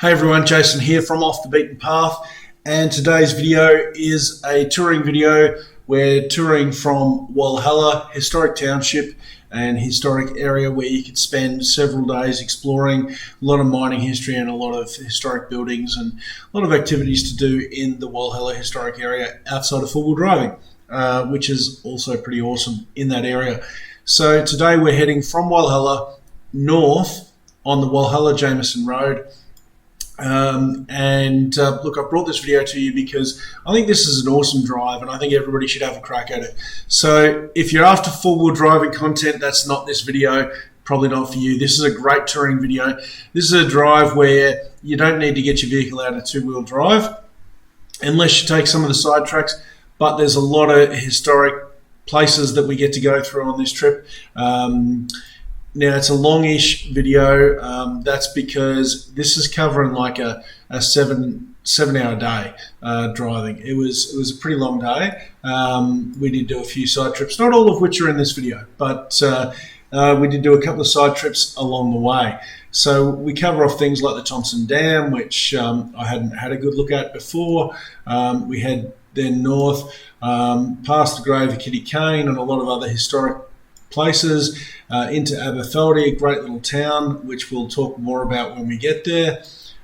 Hey everyone, Jason here from Off the Beaten Path, and today's video is a touring video. We're touring from Walhalla Historic Township, an historic area where you could spend several days exploring a lot of mining history and a lot of historic buildings and a lot of activities to do in the Walhalla historic area outside of four-wheel driving, which is also pretty awesome in that area. So today we're heading from Walhalla north on the Walhalla Jameson road. Look, I brought this video to you because I think this is an awesome drive and I think everybody should have a crack at it. So if you're after four-wheel driving content, that's not this video, probably not for you. This is a great touring video. This is a drive where you don't need to get your vehicle out of two-wheel drive unless you take some of the side tracks, but there's a lot of historic places that we get to go through on this trip. Now it's a longish video. That's because this is covering like a seven-hour day driving. It was a pretty long day. We did do a few side trips, not all of which are in this video, but we did do a couple of side trips along the way. So we cover off things like the Thompson Dam, which I hadn't had a good look at before. We head then north past the grave of Kitty Kane and a lot of other historic places, into Aberthaldy, a great little town, which we'll talk more about when we get there,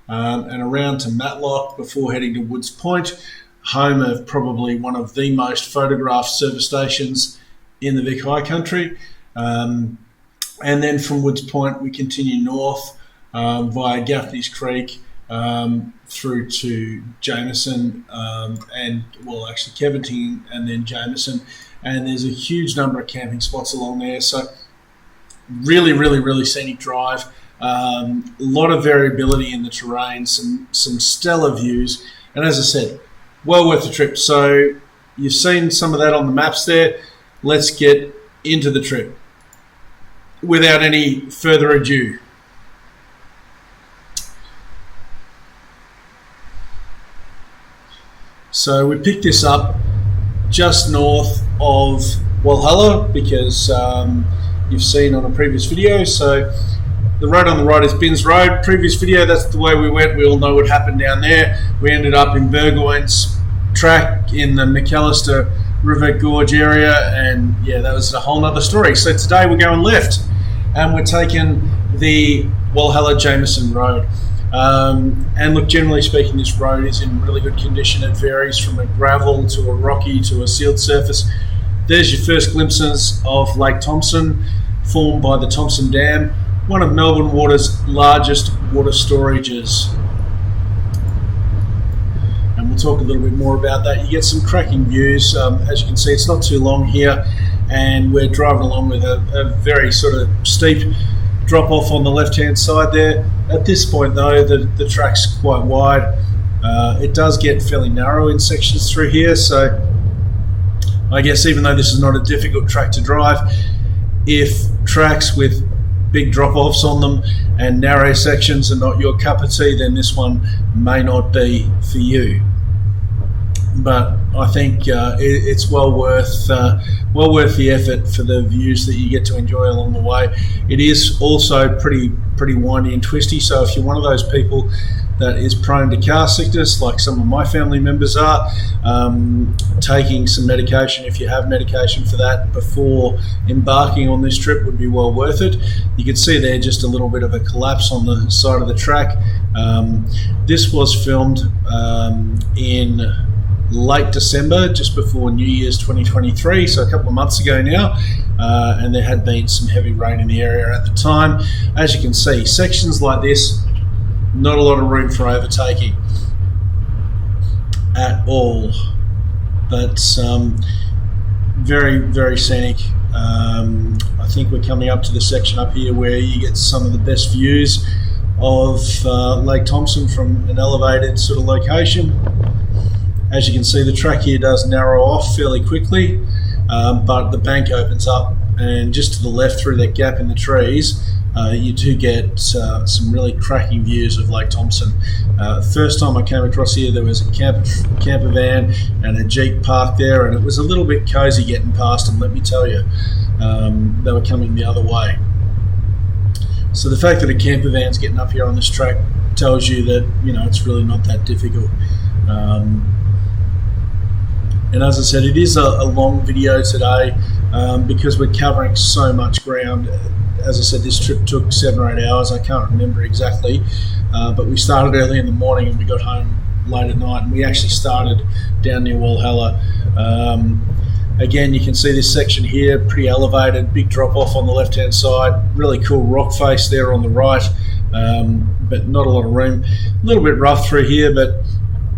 and around to Matlock before heading to Woods Point, home of probably one of the most photographed service stations in the VIC High Country. And then from Woods Point we continue north via Gaffneys Creek through to Jamieson, actually Keventing and then Jamieson. And there's a huge number of camping spots along there. So really scenic drive. A lot of variability in the terrain, some stellar views. And as I said, well worth the trip. So you've seen some of that on the maps there. Let's get into the trip without any further ado. So we picked this up just north of Walhalla because you've seen on a previous video. So the road on the right is Binns Road. Previous video, that's the way we went. We all know what happened down there. We ended up in Burgoyne's track in the McAllister River Gorge area, and yeah, that was a whole nother story. So today we're going left and we're taking the Walhalla Jameson Road. And look, generally speaking, this road is in really good condition. It varies from a gravel to a rocky to a sealed surface. There's your first glimpses of Lake Thompson, formed by the Thompson Dam, one of Melbourne Water's largest water storages. And we'll talk a little bit more about that. You get some cracking views. As you can see, it's not too long here, and we're driving along with a very sort of steep drop off on the left hand side there. At this point though, the track's quite wide. It does get fairly narrow in sections through here, so I guess even though this is not a difficult track to drive, if tracks with big drop offs on them and narrow sections are not your cup of tea, then this one may not be for you. But I think it's well worth the effort for the views that you get to enjoy along the way. It is also pretty windy and twisty, so if you're one of those people that is prone to car sickness, like some of my family members are, taking some medication, if you have medication for that, before embarking on this trip would be well worth it. You can see there just a little bit of a collapse on the side of the track. This was filmed in late December, just before New Year's 2023, so a couple of months ago now, and there had been some heavy rain in the area at the time. As you can see, sections like this, not a lot of room for overtaking at all, but very scenic. I think we're coming up to the section up here where you get some of the best views of Lake Thompson from an elevated sort of location. As you can see, the track here does narrow off fairly quickly, but the bank opens up, and just to the left through that gap in the trees, you do get some really cracking views of Lake Thompson. First time I came across here, there was a camper van and a Jeep parked there, and it was a little bit cozy getting past them, let me tell you. They were coming the other way. So the fact that a camper van's getting up here on this track tells you that, you know, it's really not that difficult. And as I said, it is a long video today because we're covering so much ground. As I said, this trip took 7 or 8 hours. I can't remember exactly, but we started early in the morning and we got home late at night, and we actually started down near Walhalla. Again, you can see this section here, pretty elevated, big drop off on the left hand side, really cool rock face there on the right, but not a lot of room. A little bit rough through here, but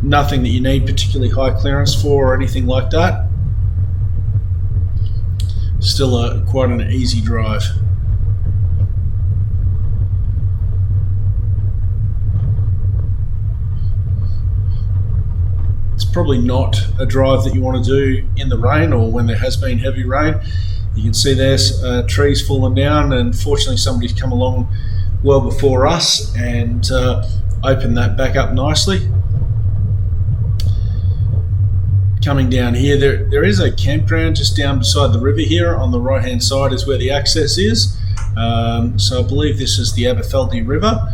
nothing that you need particularly high clearance for or anything like that. Still quite an easy drive. It's probably not a drive that you want to do in the rain or when there has been heavy rain. You can see there's trees falling down, and fortunately somebody's come along well before us and opened that back up nicely. Coming down here, there is a campground just down beside the river here. On the right hand side is where the access is. So I believe this is the Aberfeldy River.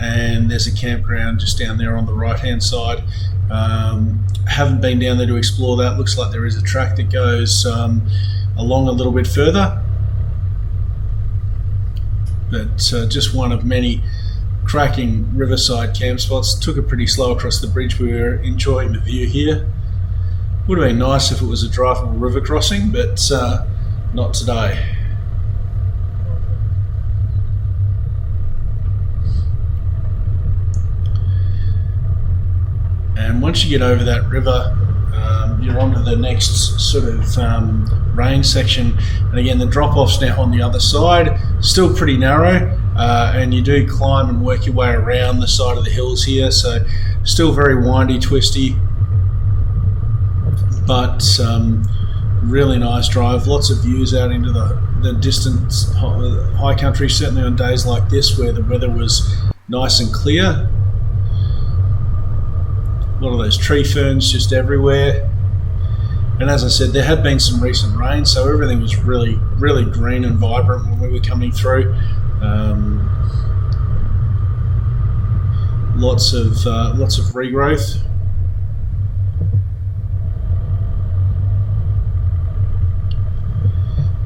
And there's a campground just down there on the right hand side. Haven't been down there to explore that. Looks like there is a track that goes along a little bit further, but just one of many cracking riverside camp spots. Took it pretty slow across the bridge. We were enjoying the view here. Would have been nice if it was a drivable river crossing, but not today. And once you get over that river, you're onto the next sort of range section. And again, the drop-off's now on the other side, still pretty narrow, and you do climb and work your way around the side of the hills here, so still very windy, twisty, but really nice drive. Lots of views out into the distant high country, certainly on days like this where the weather was nice and clear. A lot of those tree ferns just everywhere. And as I said, there had been some recent rain, so everything was really, really green and vibrant when we were coming through. Lots of regrowth.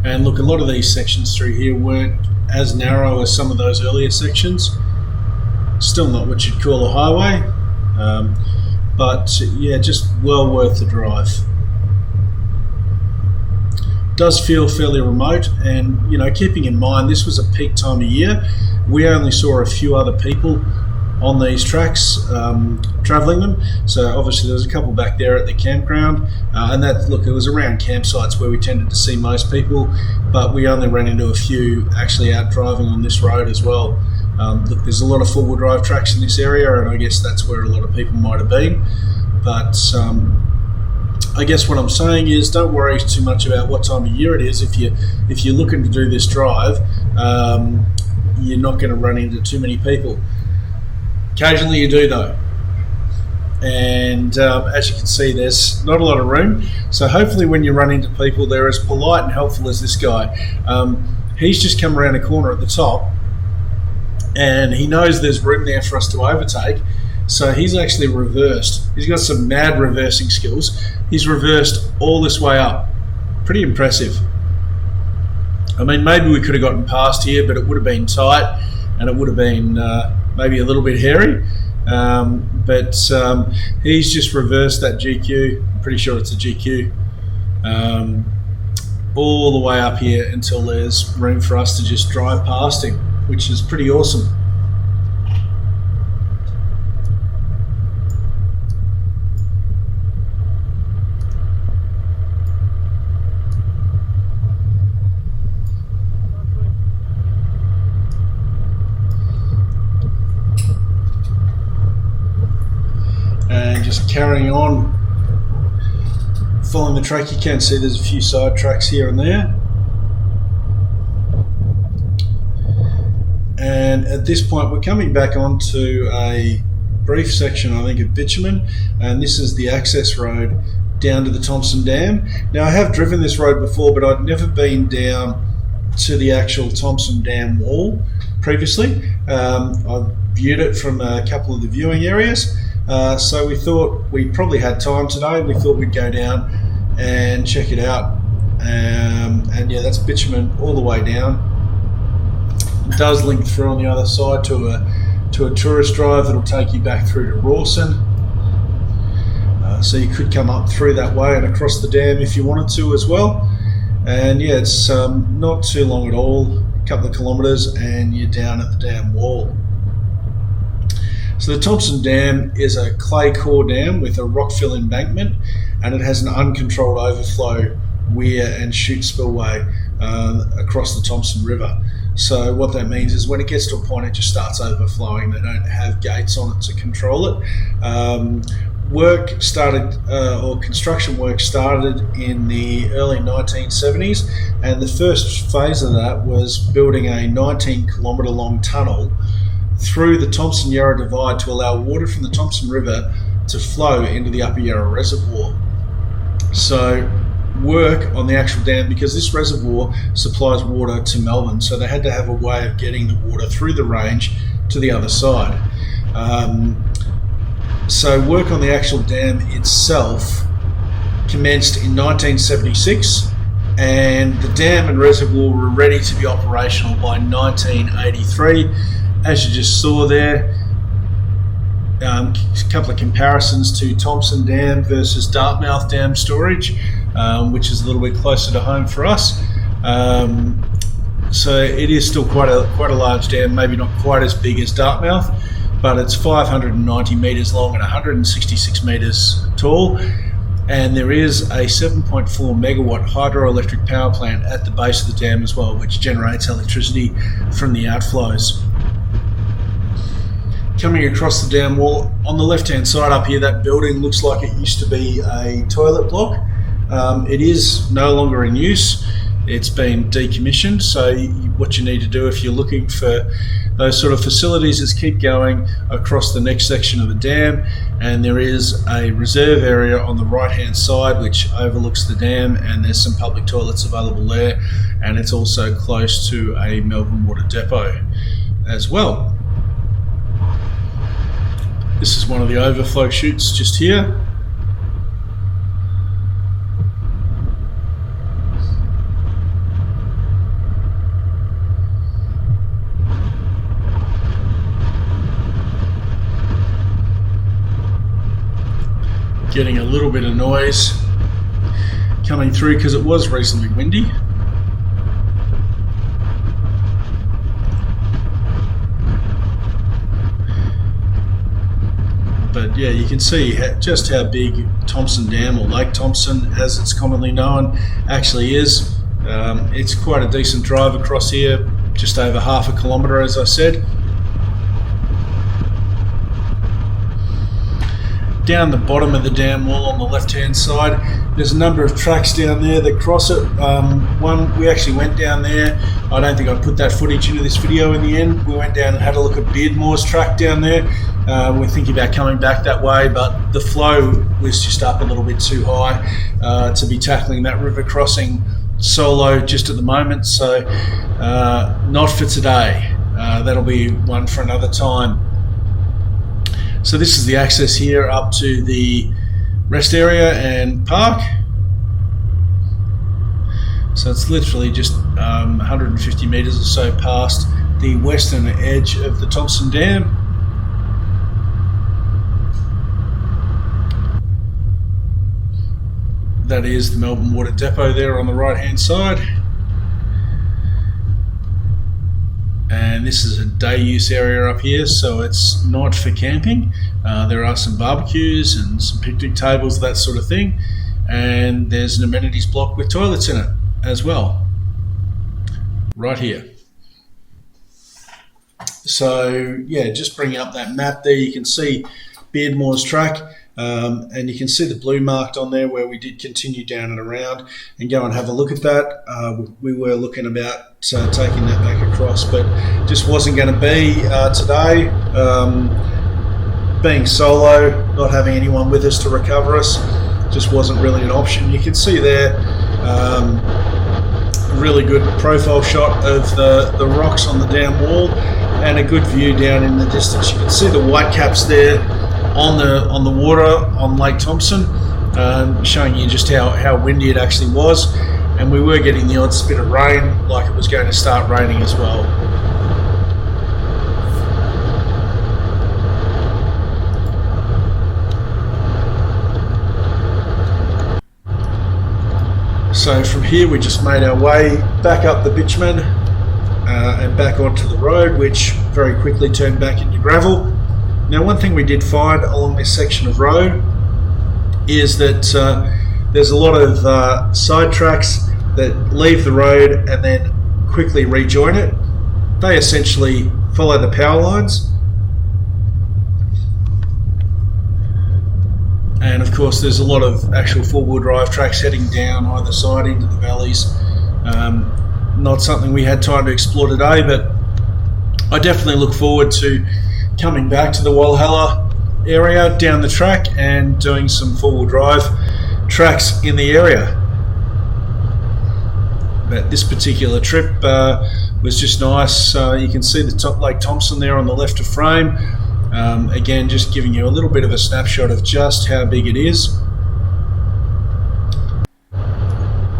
And look, a lot of these sections through here weren't as narrow as some of those earlier sections. Still not what you'd call a highway, but yeah, just well worth the drive. Does feel fairly remote, and you know, keeping in mind this was a peak time of year, we only saw a few other people on these tracks travelling them. So obviously there was a couple back there at the campground, and that, look, it was around campsites where we tended to see most people, but we only ran into a few actually out driving on this road as well. Look, there's a lot of four-wheel drive tracks in this area, and I guess that's where a lot of people might have been, but I guess what I'm saying is, don't worry too much about what time of year it is. If you're looking to do this drive, you're not going to run into too many people. Occasionally you do though, and as you can see, there's not a lot of room. So hopefully when you run into people, they're as polite and helpful as this guy. He's just come around a corner at the top, and he knows there's room there for us to overtake. So he's actually reversed. He's got some mad reversing skills. He's reversed all this way up. Pretty impressive. I mean, maybe we could have gotten past here, but it would have been tight, and it would have been maybe a little bit hairy. But he's just reversed that GQ. I'm pretty sure it's a GQ. All the way up here until there's room for us to just drive past him, which is pretty awesome. And just carrying on, following the track, you can see there's a few side tracks here and there. And at this point, we're coming back onto a brief section, I think, of bitumen, and this is the access road down to the Thompson Dam. Now, I have driven this road before, but I'd never been down to the actual Thompson Dam wall previously. I've viewed it from a couple of the viewing areas, so we thought we probably had time today. We thought we'd go down and check it out, and yeah, that's bitumen all the way down. It does link through on the other side to a tourist drive that'll take you back through to Rawson. So you could come up through that way and across the dam if you wanted to as well. And yeah, it's not too long at all, a couple of kilometres, and you're down at the dam wall. So the Thompson Dam is a clay core dam with a rock fill embankment, and it has an uncontrolled overflow weir and chute spillway across the Thompson River. So what that means is when it gets to a point, it just starts overflowing. They don't have gates on it to control it. Work started, or construction work started in the early 1970s, and the first phase of that was building a 19-kilometre long tunnel through the Thompson Yarra Divide to allow water from the Thompson River to flow into the Upper Yarra Reservoir. So work on the actual dam, because this reservoir supplies water to Melbourne, so they had to have a way of getting the water through the range to the other side. So work on the actual dam itself commenced in 1976, and the dam and reservoir were ready to be operational by 1983. As you just saw there, a couple of comparisons to Thompson Dam versus Dartmouth Dam storage, which is a little bit closer to home for us. So it is still quite a large dam, maybe not quite as big as Dartmouth, but it's 590 metres long and 166 metres tall, and there is a 7.4 megawatt hydroelectric power plant at the base of the dam as well, which generates electricity from the outflows. Coming across the dam wall, on the left hand side up here, that building looks like it used to be a toilet block. It is no longer in use. It's been decommissioned, so what you need to do if you're looking for those sort of facilities is keep going across the next section of the dam, and there is a reserve area on the right hand side which overlooks the dam, and there's some public toilets available there, and it's also close to a Melbourne Water depot as well. This is one of the overflow chutes just here. Getting a little bit of noise coming through because it was recently windy. But yeah, you can see just how big Thompson Dam, or Lake Thompson as it's commonly known, actually is. It's quite a decent drive across here, just over half a kilometre as I said. Down the bottom of the dam wall on the left hand side, there's a number of tracks down there that cross it. One, we actually went down there. I don't think I put that footage into this video in the end. We went down and had a look at Beardmore's track down there. We're thinking about coming back that way, but the flow was just up a little bit too high to be tackling that river crossing solo just at the moment, so not for today. That'll be one for another time. So this is the access here up to the rest area and park. So it's literally just 150 metres or so past the western edge of the Thompson Dam. That is the Melbourne Water Depot there on the right hand side. And this is a day use area up here, so it's not for camping. There are some barbecues and some picnic tables, that sort of thing. And there's an amenities block with toilets in it as well, right here. So yeah, just bringing up that map there, you can see Beardmore's track. And you can see the blue marked on there where we did continue down and around and go and have a look at that. We were looking about taking that back across, but just wasn't going to be today. Being solo, not having anyone with us to recover us, just wasn't really an option. You can see there really good profile shot of the rocks on the dam wall and a good view down in the distance. You can see the white caps there on the water on Lake Thompson, showing you just how windy it actually was, and we were getting the odd spit of rain, like it was going to start raining as well. So from here we just made our way back up the bitumen and back onto the road, which very quickly turned back into gravel. Now, one thing we did find along this section of road is that there's a lot of side tracks that leave the road and then quickly rejoin it. They essentially follow the power lines. And of course there's a lot of actual four-wheel drive tracks heading down either side into the valleys. Not something we had time to explore today, but I definitely look forward to coming back to the Walhalla area down the track and doing some four-wheel drive tracks in the area. But this particular trip was just nice. You can see the top Lake Thompson there on the left of frame. Again, just giving you a little bit of a snapshot of just how big it is.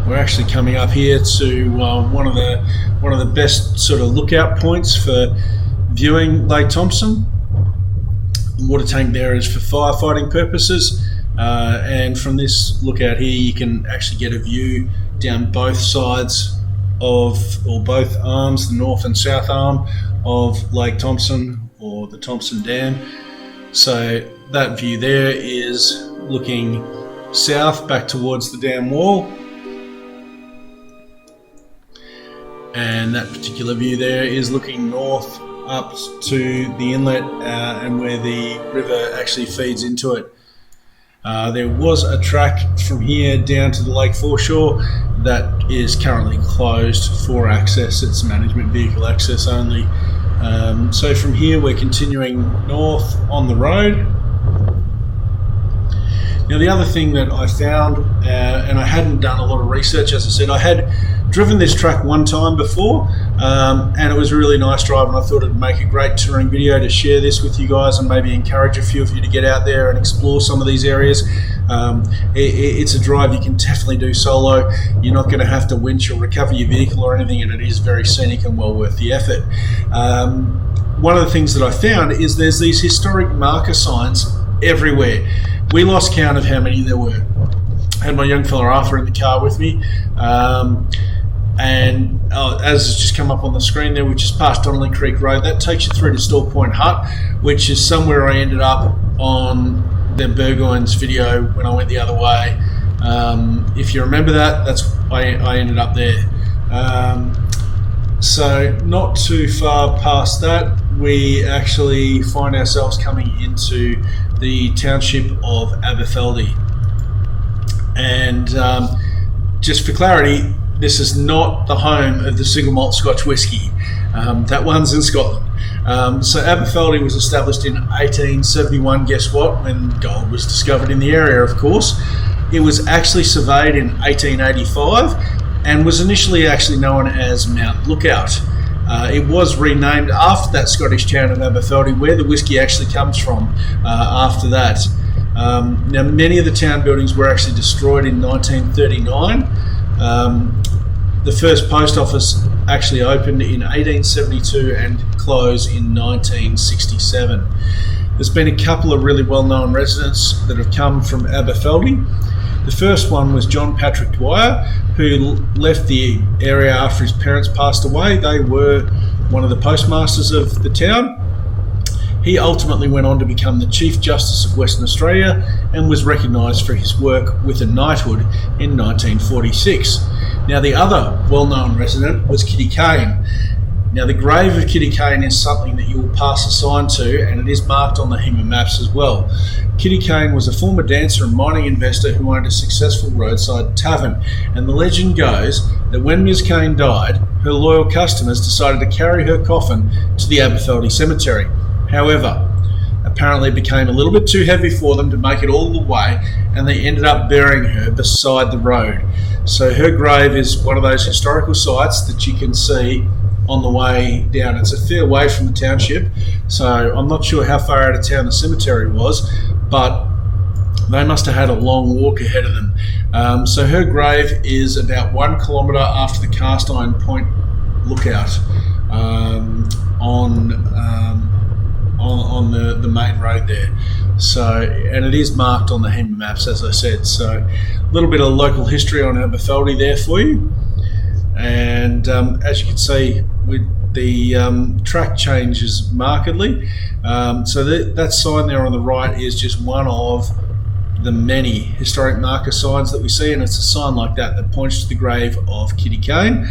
We're actually coming up here to one of the best sort of lookout points for viewing Lake Thompson. The water tank there is for firefighting purposes, and from this lookout here you can actually get a view down both sides of, or both arms, the north and south arm of Lake Thompson, or the Thompson Dam. So that view there is looking south back towards the dam wall, and that particular view there is looking north up to the inlet and where the river actually feeds into it. There was a track from here down to the lake foreshore that is currently closed for access. It's management vehicle access only. So from here we're continuing north on the road. Now, the other thing that I found, and I hadn't done a lot of research, as I said, I had driven this track one time before, and it was a really nice drive, and I thought it'd make a great touring video to share this with you guys and maybe encourage a few of you to get out there and explore some of these areas. It's a drive you can definitely do solo. You're not going to have to winch or recover your vehicle or anything, and it is very scenic and well worth the effort. One of the things that I found is there's these historic marker signs everywhere. We lost count of how many there were. I had my young fella Arthur in the car with me, and as it's just come up on the screen there, which is past Donnelly Creek Road, that takes you through to Store Point Hut, which is somewhere I ended up on the Burgoyne's video when I went the other way. If you remember that, that's why I ended up there. So not too far past that, we actually find ourselves coming into the township of Aberfeldy. And just for clarity, this is not the home of the single malt Scotch whisky. That one's in Scotland. So Aberfeldy was established in 1871, guess what? When gold was discovered in the area, of course. It was actually surveyed in 1885 and was initially actually known as Mount Lookout. It was renamed after that Scottish town of Aberfeldy, where the whisky actually comes from after that. Now, many of the town buildings were actually destroyed in 1939. The first post office actually opened in 1872 and closed in 1967. There's been a couple of really well-known residents that have come from Aberfeldy. The first one was John Patrick Dwyer, who left the area after his parents passed away. They were one of the postmasters of the town. He ultimately went on to become the Chief Justice of Western Australia and was recognised for his work with a knighthood in 1946. Now, the other well-known resident was Kitty Kane. Now, the grave of Kitty Kane is something that you will pass a sign to, and it is marked on the HEMA maps as well. Kitty Kane was a former dancer and mining investor who owned a successful roadside tavern, and the legend goes that when Ms. Kane died, her loyal customers decided to carry her coffin to the Aberfeldy Cemetery. However, apparently it became a little bit too heavy for them to make it all the way, and they ended up burying her beside the road. So her grave is one of those historical sites that you can see on the way down. It's a fair way from the township, so I'm not sure how far out of town the cemetery was, but they must have had a long walk ahead of them. So her grave is about 1 kilometre after the Cast Iron Point lookout on the main road there. So, and it is marked on the HEMA maps, as I said. So a little bit of local history on Aberfeldy there for you. And as you can see, the track changes markedly. So that sign there on the right is just one of the many historic marker signs that we see, and it's a sign like that points to the grave of Kitty Kane.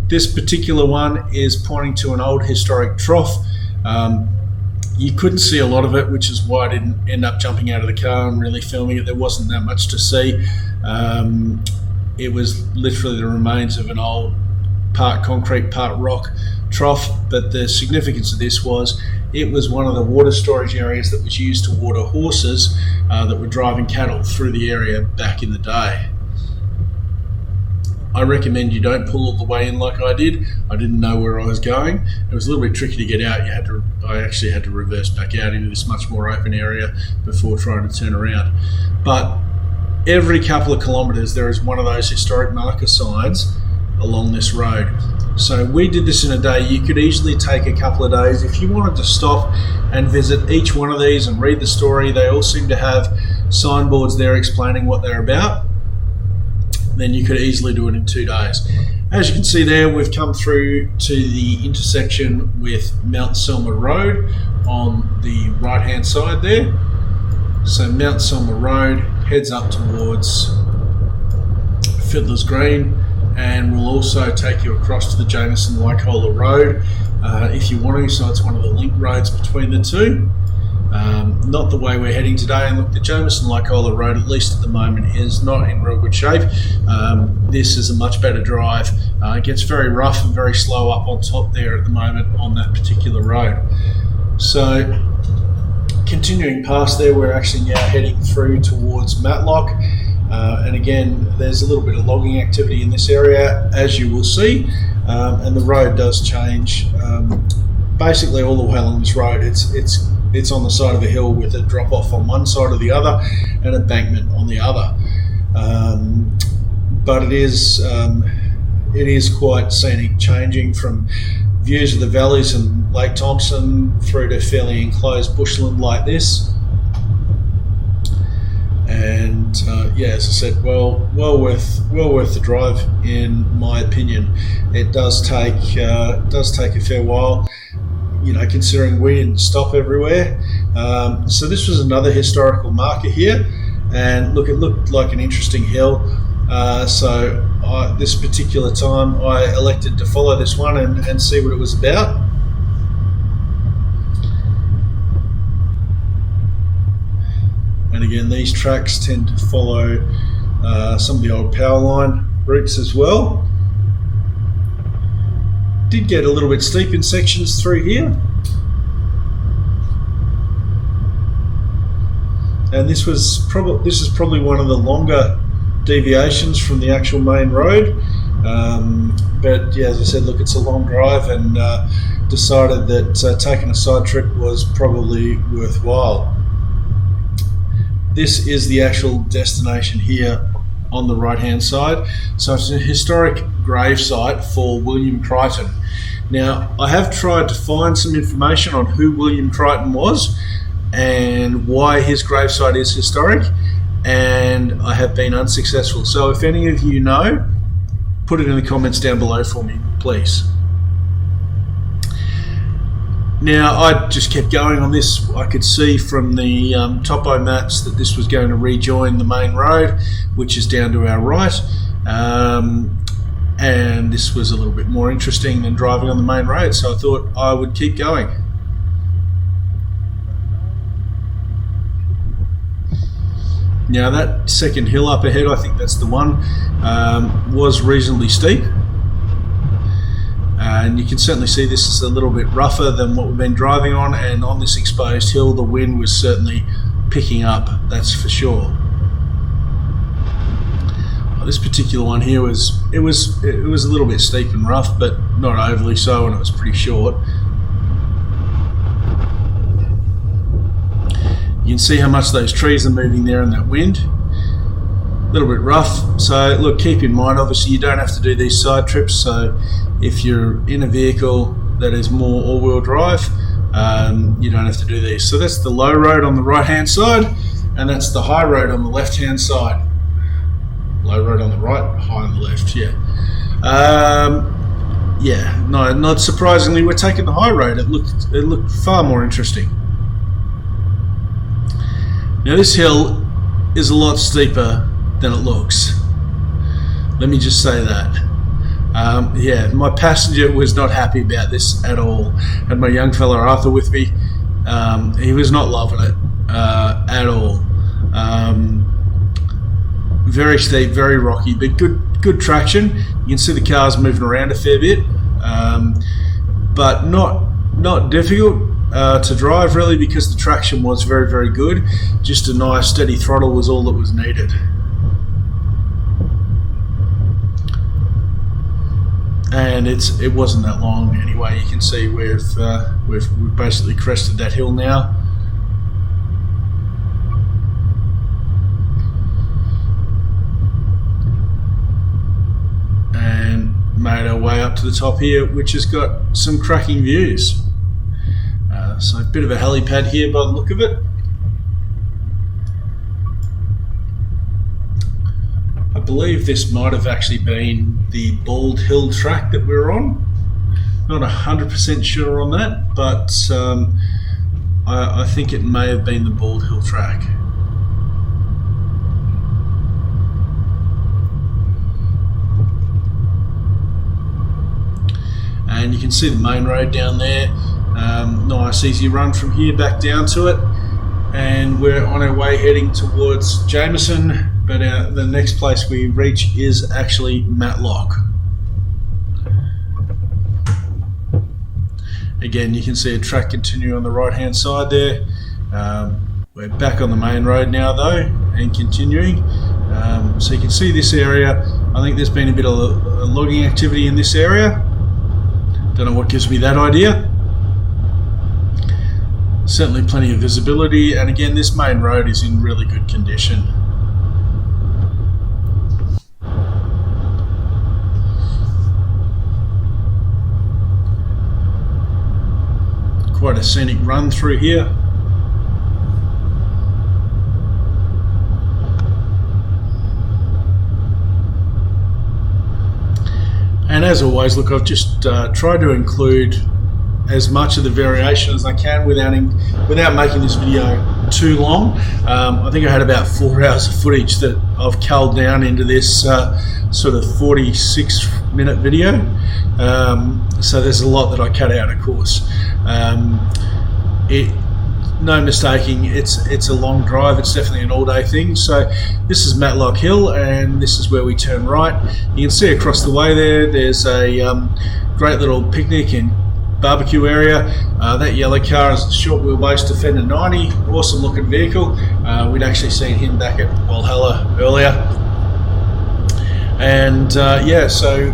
This particular one is pointing to an old historic trough. You couldn't see a lot of it, which is why I didn't end up jumping out of the car and really filming it. There wasn't that much to see. It was literally the remains of an old part concrete, part rock trough, but the significance of this was it was one of the water storage areas that was used to water horses that were driving cattle through the area back in the day. I recommend you don't pull all the way in like I did. I didn't know where I was going. It was a little bit tricky to get out. I actually had to reverse back out into this much more open area before trying to turn around. But every couple of kilometres there is one of those historic marker signs along this road. So we did this in a day. You could easily take a couple of days. If you wanted to stop and visit each one of these and read the story, they all seem to have signboards there explaining what they're about. Then you could easily do it in 2 days. As you can see there, we've come through to the intersection with Mount Selma Road on the right hand side there. So Mount Selma Road heads up towards Fiddler's Green, and we'll also take you across to the Jamieson Walhalla Road if you want to, so it's one of the link roads between the two. Not the way we're heading today, and look, the Jamieson Walhalla Road, at least at the moment, is not in real good shape. This is a much better drive. It gets very rough and very slow up on top there at the moment on that particular road. So continuing past there, we're actually now heading through towards Matlock. And again, there's a little bit of logging activity in this area, as you will see, and the road does change. Basically all the way along this road, it's on the side of a hill with a drop off on one side or the other and a embankment on the other. But it is quite scenic, changing from views of the valleys and Lake Thompson through to fairly enclosed bushland like this. And yeah, as I said, well worth the drive in my opinion. It does take a fair while, considering we didn't stop everywhere. So this was another historical marker here, and look, it looked like an interesting hill. So this particular time I elected to follow this one and see what it was about. And again, these tracks tend to follow some of the old power line routes as well. Did get a little bit steep in sections through here. And this is probably one of the longer deviations from the actual main road. But yeah, as I said, look, it's a long drive, and decided that taking a side trip was probably worthwhile. This is the actual destination here on the right hand side. So it's a historic grave site for William Crichton. Now, I have tried to find some information on who William Crichton was and why his gravesite is historic, and I have been unsuccessful. So if any of you know, put it in the comments down below for me, please. Now, I just kept going on this. I could see from the topo maps that this was going to rejoin the main road, which is down to our right. And this was a little bit more interesting than driving on the main road, so I thought I would keep going. Now, that second hill up ahead, I think that's the one, was reasonably steep. and you can certainly see this is a little bit rougher than what we've been driving on, and on this exposed hill the wind was certainly picking up, that's for sure. This particular one here was a little bit steep and rough, but not overly so, and it was pretty short. You can see how much those trees are moving there in that wind. A little bit rough. So look, keep in mind, obviously you don't have to do these side trips. So if you're in a vehicle that is more all-wheel drive, you don't have to do these. So that's the low road on the right-hand side, and that's the high road on the left-hand side. Low road on the right, high on the left. Yeah. Yeah. No, not surprisingly, we're taking the high road. It looked far more interesting. Now this hill is a lot steeper than it looks. Let me just say that. Yeah, my passenger was not happy about this at all. Had my young fella Arthur with me. He was not loving it at all. Very steep, very rocky, but good traction. You can see the cars moving around a fair bit, but not difficult to drive really, because the traction was very, very good. Just a nice steady throttle was all that was needed. And it wasn't that long anyway. You can see we've basically crested that hill now. And made our way up to the top here, which has got some cracking views. So a bit of a helipad here by the look of it. I believe this might have actually been the Bald Hill track that we're on. Not 100% sure on that, but I think it may have been the Bald Hill track. And you can see the main road down there. Nice easy run from here back down to it, and we're on our way heading towards Jamieson, but the next place we reach is actually Matlock. Again, you can see a track continuing on the right hand side there. We're back on the main road now though, and continuing. So you can see this area. I think there's been a bit of logging activity in this area. Don't know what gives me that idea. Certainly plenty of visibility, and again this main road is in really good condition. Quite a scenic run through here. And as always, look, I've just tried to include as much of the variation as I can without making this video too long. I think I had about 4 hours of footage that I've culled down into this sort of 46-minute video. So there's a lot that I cut out, of course. No mistaking, it's a long drive. It's definitely an all-day thing. So this is Matlock Hill, and this is where we turn right. You can see across the way there's a great little picnic and barbecue area. That yellow car is a short wheelbase Defender 90, awesome looking vehicle. We'd actually seen him back at Walhalla earlier. And yeah, so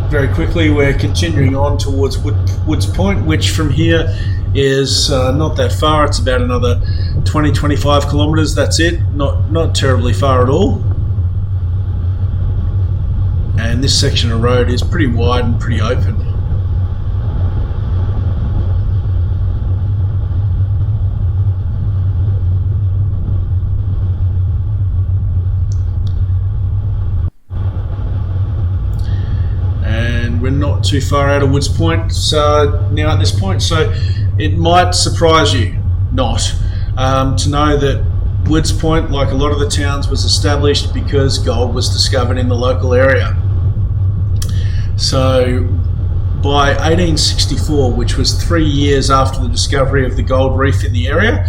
very quickly we're continuing on towards Woods Point, which from here is not that far. It's about another 20-25 kilometres. That's it. Not terribly far at all. And this section of road is pretty wide and pretty open. And we're not too far out of Woods Point now at this point, so it might surprise you not to know that Woods Point, like a lot of the towns, was established because gold was discovered in the local area. So by 1864, which was 3 years after the discovery of the gold reef in the area,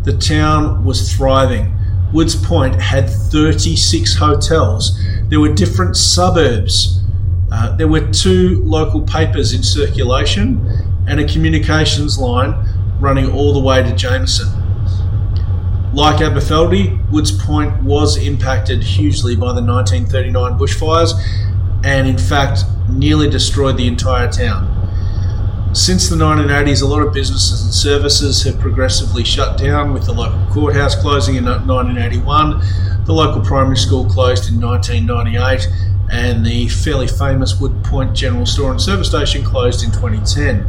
the town was thriving. Woods Point had 36 hotels. There were different suburbs There were 2 local papers in circulation and a communications line running all the way to Jamieson. Like Aberfeldy, Woods Point was impacted hugely by the 1939 bushfires and in fact nearly destroyed the entire town. Since the 1980s, a lot of businesses and services have progressively shut down, with the local courthouse closing in 1981, the local primary school closed in 1998, and the fairly famous Wood Point General Store and Service Station closed in 2010.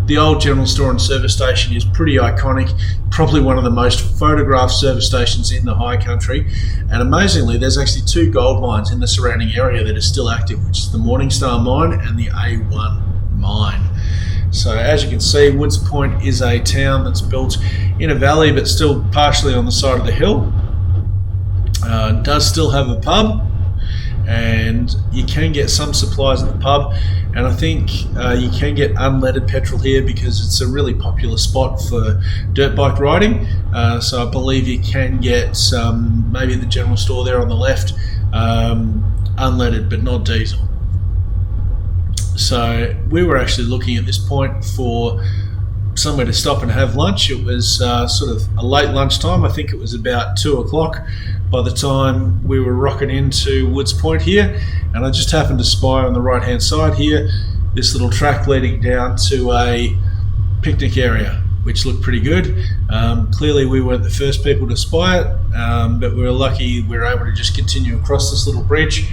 The old General Store and Service Station is pretty iconic, probably one of the most photographed service stations in the High Country, and amazingly there's actually 2 gold mines in the surrounding area that are still active, which is the Morningstar mine and the A1 mine. So as you can see, Woods Point is a town that's built in a valley but still partially on the side of the hill. Does still have a pub, and you can get some supplies at the pub, and I think you can get unleaded petrol here because it's a really popular spot for dirt bike riding. So I believe you can get maybe the general store there on the left, unleaded but not diesel. So we were actually looking at this point for somewhere to stop and have lunch. It was sort of a late lunchtime. I think it was about 2 o'clock by the time we were rocking into Woods Point here, and I just happened to spy on the right hand side here this little track leading down to a picnic area, which looked pretty good. Clearly we weren't the first people to spy it, but we were lucky we were able to just continue across this little bridge,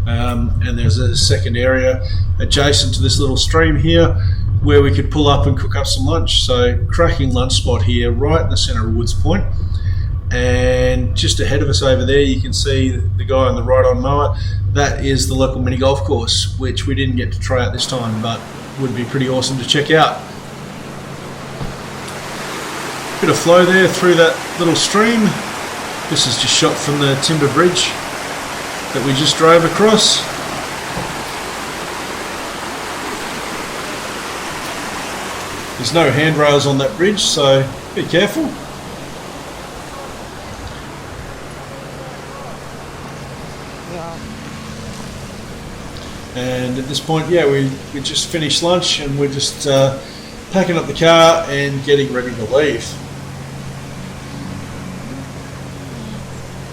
and there's a second area adjacent to this little stream here where we could pull up and cook up some lunch. So cracking lunch spot here right in the centre of Woods Point. And just ahead of us over there you can see the guy on the ride-on mower. That is the local mini golf course, which we didn't get to try out this time, but would be pretty awesome to check out. Bit of flow there through that little stream. This is just shot from the timber bridge that we just drove across. There's no handrails on that bridge, so be careful. And at this point, yeah, we just finished lunch and we're just packing up the car and getting ready to leave.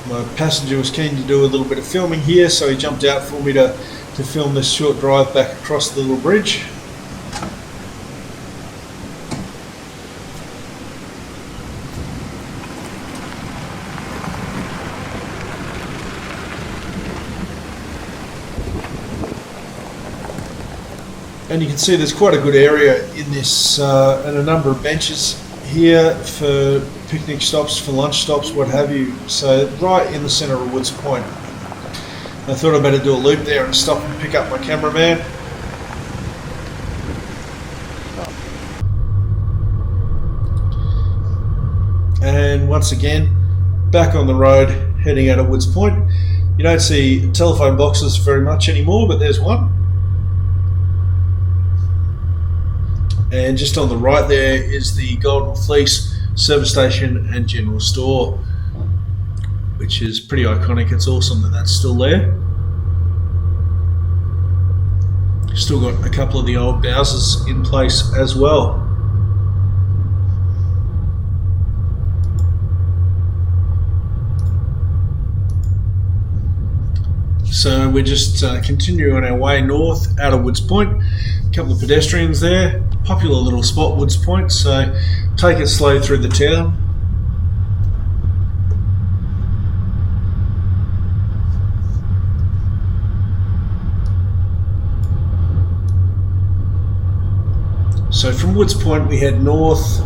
My passenger was keen to do a little bit of filming here, so he jumped out for me to film this short drive back across the little bridge. And you can see there's quite a good area in this, and a number of benches here for picnic stops, for lunch stops, what have you. So right in the centre of Woods Point. I thought I'd better do a loop there and stop and pick up my cameraman. And once again, back on the road, heading out of Woods Point. You don't see telephone boxes very much anymore, but there's one. And just on the right there is the Golden Fleece service station and general store, which is pretty iconic. It's awesome that that's still there. Still got a couple of the old Bowsers in place as well. So we're just continuing our way north out of Woods Point. A couple of pedestrians there. Popular little spot, Woods Point, so take it slow through the town. So from Woods Point we head north,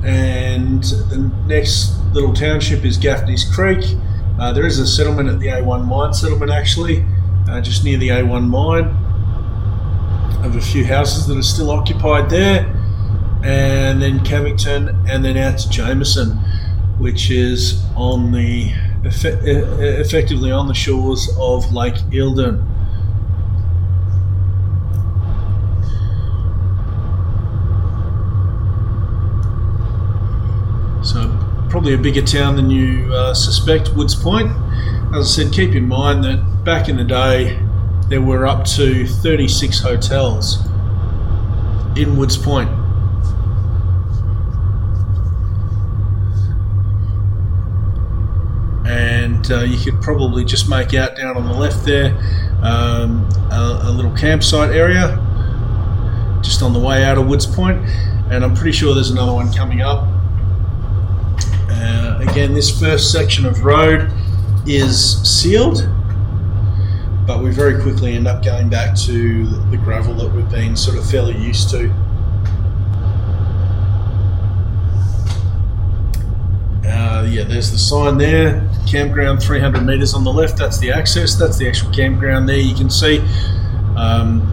and the next little township is Gaffneys Creek. There is a settlement at the A1 mine settlement actually, just near the A1 mine. Of a few houses that are still occupied there, and then Cavington, and then out to Jamieson, which is on the effectively on the shores of Lake Eildon. So probably a bigger town than you suspect, Woods Point. As I said, keep in mind that back in the day, there were up to 36 hotels in Woods Point. And you could probably just make out down on the left there a little campsite area just on the way out of Woods Point, and I'm pretty sure there's another one coming up. Again, this first section of road is sealed, but we very quickly end up going back to the gravel that we've been sort of fairly used to. Yeah, there's the sign there, campground 300 metres on the left, that's the access, that's the actual campground there, you can see,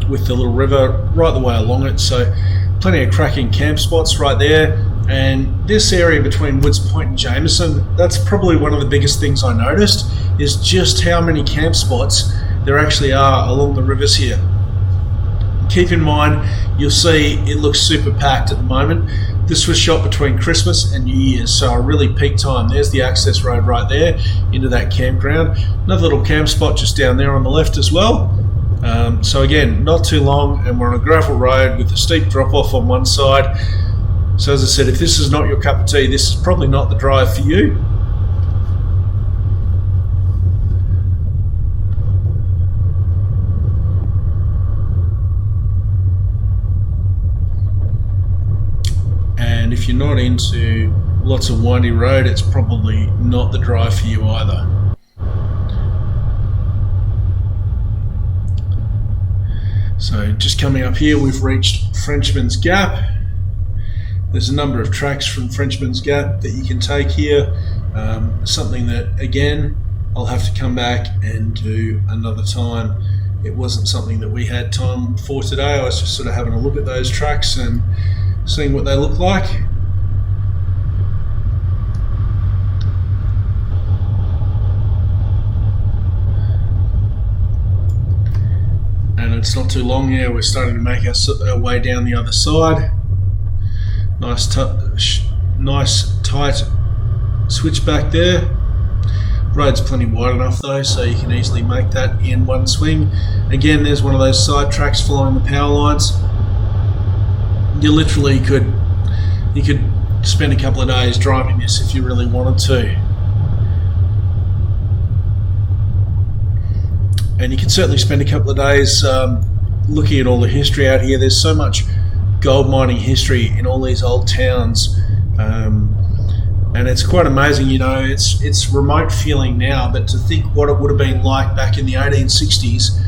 with the little river right the way along it, so plenty of cracking camp spots right there. And this area between Woods Point and Jamieson, that's probably one of the biggest things I noticed, is just how many camp spots there actually are along the rivers here. Keep in mind, you'll see it looks super packed at the moment. This was shot between Christmas and New Year's, so a really peak time. There's the access road right there into that campground. Another little camp spot just down there on the left as well. So again, not too long, and we're on a gravel road with a steep drop off on one side. So as I said, if this is not your cup of tea, this is probably not the drive for you. And if you're not into lots of windy road, it's probably not the drive for you either. So just coming up here, we've reached Frenchman's Gap. There's a number of tracks from Frenchman's Gap that you can take here. Something that, again, I'll have to come back and do another time. It wasn't something that we had time for today. I was just sort of having a look at those tracks and seeing what they look like. And it's not too long here, we're starting to make our way down the other side. Nice tight switchback there. Road's plenty wide enough though, so you can easily make that in one swing. Again, there's one of those side tracks following the power lines. You literally could spend a couple of days driving this if you really wanted to. And you can certainly spend a couple of days looking at all the history out here. There's so much gold mining history in all these old towns, and it's quite amazing. You know, it's remote feeling now, but to think what it would have been like back in the 1860s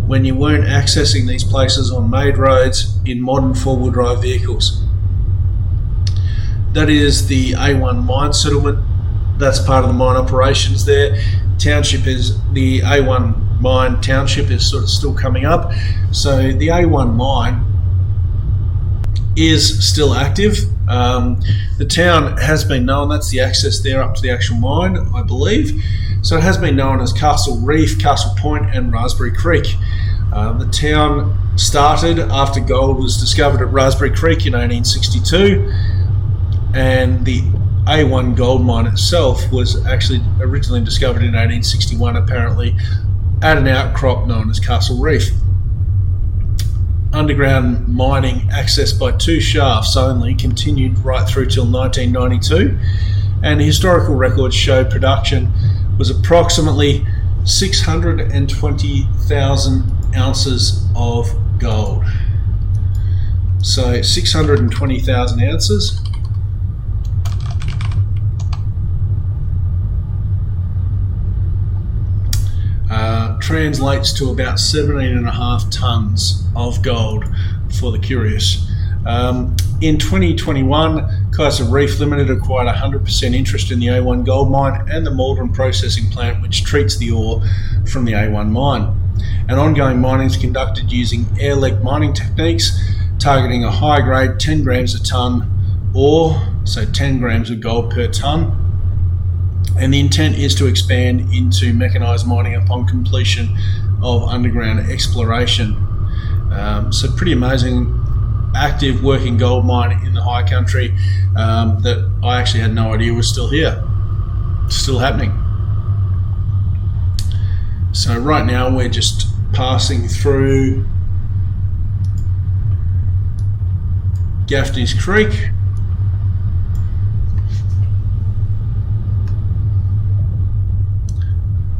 when you weren't accessing these places on made roads in modern four-wheel drive vehicles. That is the A1 mine settlement. That's part of the mine operations there. Township is the A1 mine township is sort of still coming up. So the A1 mine is still active. The town has been known, that's the access there up to the actual mine, I believe. So it has been known as Castle Reef, Castle Point and Raspberry Creek. The town started after gold was discovered at Raspberry Creek in 1862, and the A1 gold mine itself was actually originally discovered in 1861, apparently, at an outcrop known as Castle Reef. Underground mining accessed by two shafts only continued right through till 1992, and historical records show production was approximately 620,000 ounces of gold. So 620,000 ounces. Translates to about 17.5 tonnes of gold for the curious. In 2021, Kaiser Reef Limited acquired 100% interest in the A1 gold mine and the Maldron processing plant, which treats the ore from the A1 mine. And ongoing mining is conducted using air leg mining techniques, targeting a high grade 10 grams a tonne ore, so 10 grams of gold per tonne. And the intent is to expand into mechanised mining upon completion of underground exploration. So pretty amazing, active working gold mine in the high country that I actually had no idea was still here, still happening. So right now we're just passing through Gaffneys Creek.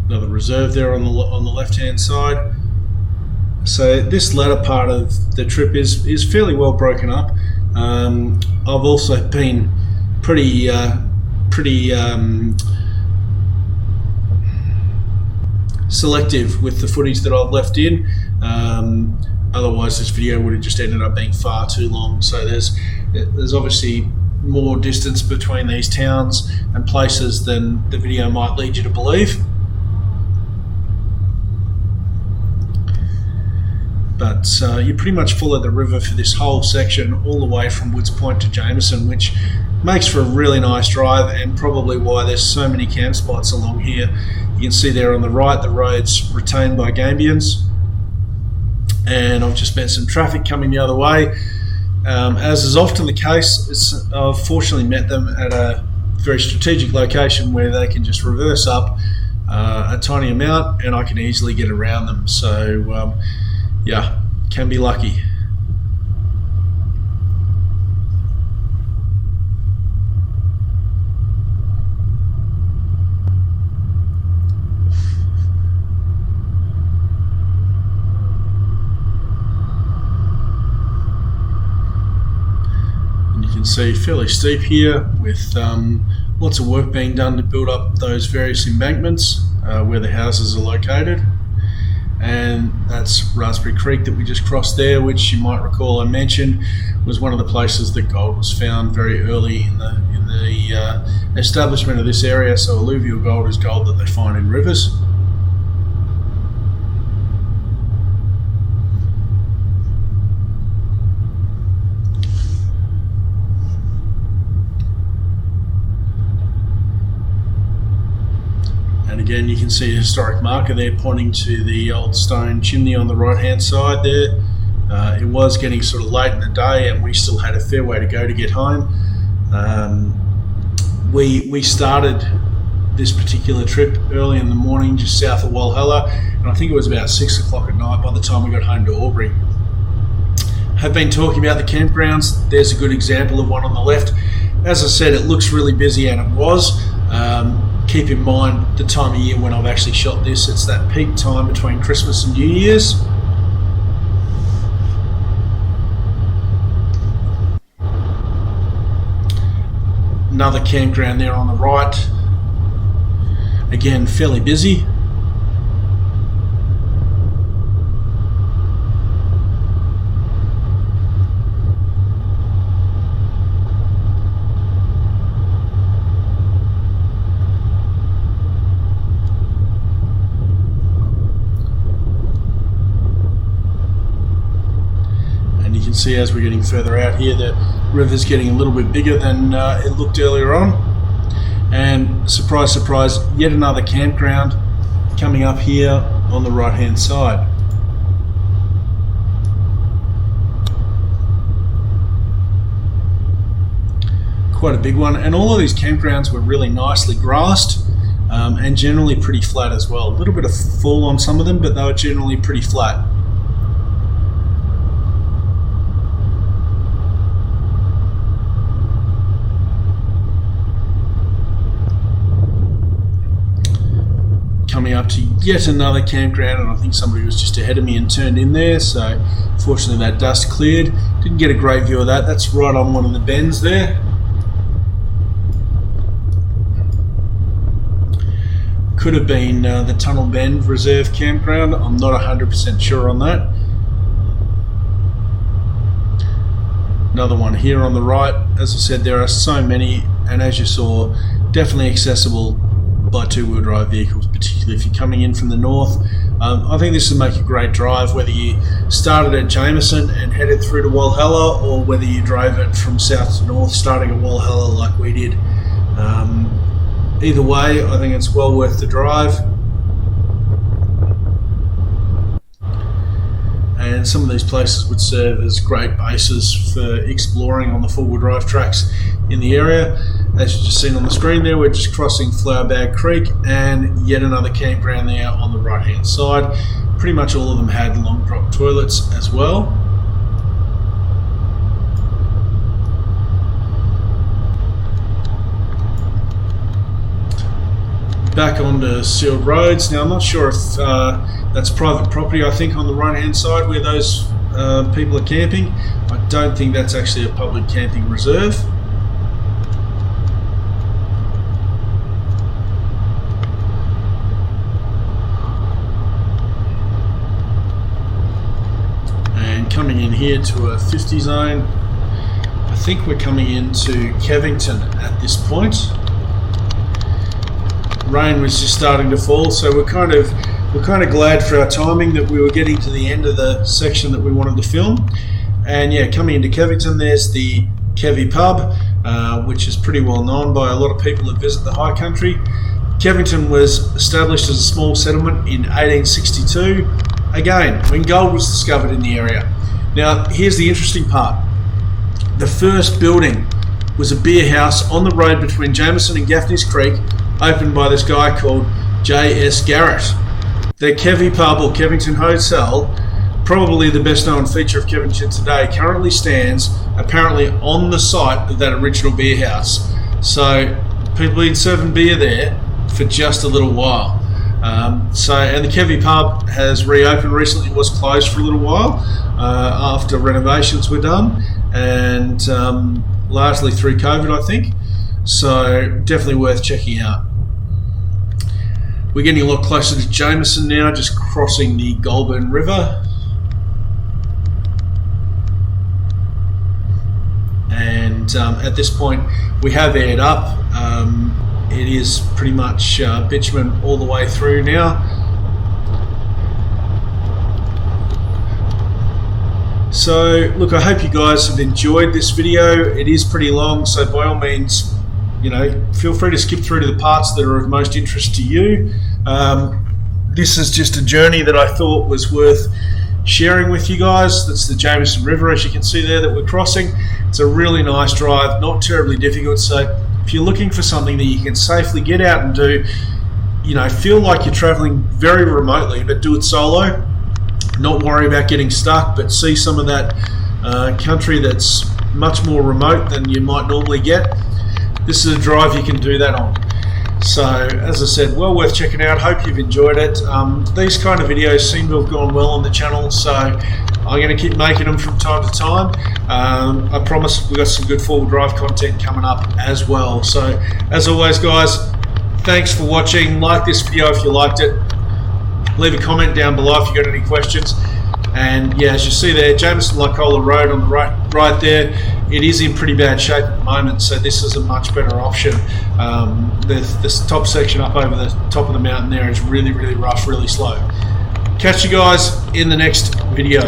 Another reserve there on the left hand side. So this latter part of the trip is fairly well broken up. I've also been pretty selective with the footage that I've left in. Otherwise this video would have just ended up being far too long. So there's obviously more distance between these towns and places than the video might lead you to believe. But you pretty much follow the river for this whole section all the way from Woods Point to Jamieson, which makes for a really nice drive, and probably why there's so many camp spots along here. You can see there on the right the road's retained by Gambians, and I've just met some traffic coming the other way. As is often the case, I've fortunately met them at a very strategic location where they can just reverse up a tiny amount and I can easily get around them. So yeah, can be lucky. And you can see fairly steep here with lots of work being done to build up those various embankments where the houses are located. And that's Raspberry Creek that we just crossed there, which you might recall I mentioned was one of the places that gold was found very early in the establishment of this area. So alluvial gold is gold that they find in rivers. And again, you can see a historic marker there pointing to the old stone chimney on the right hand side there. It was getting sort of late in the day and we still had a fair way to go to get home. We started this particular trip early in the morning just south of Walhalla, and I think it was about 6 o'clock at night by the time we got home to Albury. Have been talking about the campgrounds. There's a good example of one on the left. As I said, it looks really busy, and it was. Keep in mind the time of year when I've actually shot this. It's that peak time between Christmas and New Year's. Another campground there on the right. Again, fairly busy. See, as we're getting further out here, the river's getting a little bit bigger than it looked earlier on. And surprise, surprise, yet another campground coming up here on the right hand side. Quite a big one, and all of these campgrounds were really nicely grassed and generally pretty flat as well. A little bit of fall on some of them, but they were generally pretty flat. Coming up to yet another campground, and I think somebody was just ahead of me and turned in there, so fortunately that dust cleared. Didn't get a great view of that. That's right on one of the bends there. Could have been the Tunnel Bend Reserve Campground. I'm not 100% sure on that. Another one here on the right. As I said, there are so many, and as you saw, definitely accessible by two-wheel drive vehicles, particularly if you're coming in from the north. I think this would make a great drive, whether you started at Jamieson and headed through to Walhalla, or whether you drove it from south to north, starting at Walhalla like we did. Either way, I think it's well worth the drive. And some of these places would serve as great bases for exploring on the four-wheel drive tracks in the area. As you've just seen on the screen there, we're just crossing Flower Bag Creek, and yet another campground there on the right hand side. pretty much all of them had long drop toilets as well. Back onto sealed roads. Now I'm not sure if that's private property. I think on the right hand side where those people are camping, I don't think that's actually a public camping reserve. And coming in here to a 50 zone, I think we're coming into Kevington at this point. Rain was just starting to fall, so we're kind of glad for our timing that we were getting to the end of the section that we wanted to film. And yeah, coming into Kevington, there's the Kevy pub, which is pretty well known by a lot of people that visit the high country. Kevington was established as a small settlement in 1862, again when gold was discovered in the area. Now here's the interesting part. The first building was a beer house on the road between Jamieson and Gaffneys Creek, opened by this guy called J.S. Garrett. The Kevy pub or Kevington Hotel, probably the best known feature of Kevington today, currently stands apparently on the site of that original beer house. So people have been serving beer there for just a little while. And the Kevy pub has reopened recently. It was closed for a little while after renovations were done, and largely through COVID, I think. So definitely worth checking out. We're getting a lot closer to Jamieson now, just crossing the Goulburn River. And at this point we have aired up. It is pretty much bitumen all the way through now. So look, I hope you guys have enjoyed this video. It is pretty long, so by all means, you know, feel free to skip through to the parts that are of most interest to you. This is just a journey that I thought was worth sharing with you guys. That's the Jamieson River, as you can see there, that we're crossing. It's a really nice drive, not terribly difficult. So if you're looking for something that you can safely get out and do, you know, feel like you're traveling very remotely, but do it solo, not worry about getting stuck, but see some of that country that's much more remote than you might normally get, this is a drive you can do that on. So as I said, well worth checking out. Hope you've enjoyed it. These kind of videos seem to have gone well on the channel, so I'm going to keep making them from time to time. I promise we've got some good four-wheel drive content coming up as well. So as always guys, thanks for watching. Like this video if you liked it. Leave a comment down below if you've got any questions. And yeah, as you see there, Jamieson-Lycola Road on the right there, it is in pretty bad shape at the moment, so this is a much better option. This top section up over the top of the mountain there is really, really rough, really slow. Catch you guys in the next video.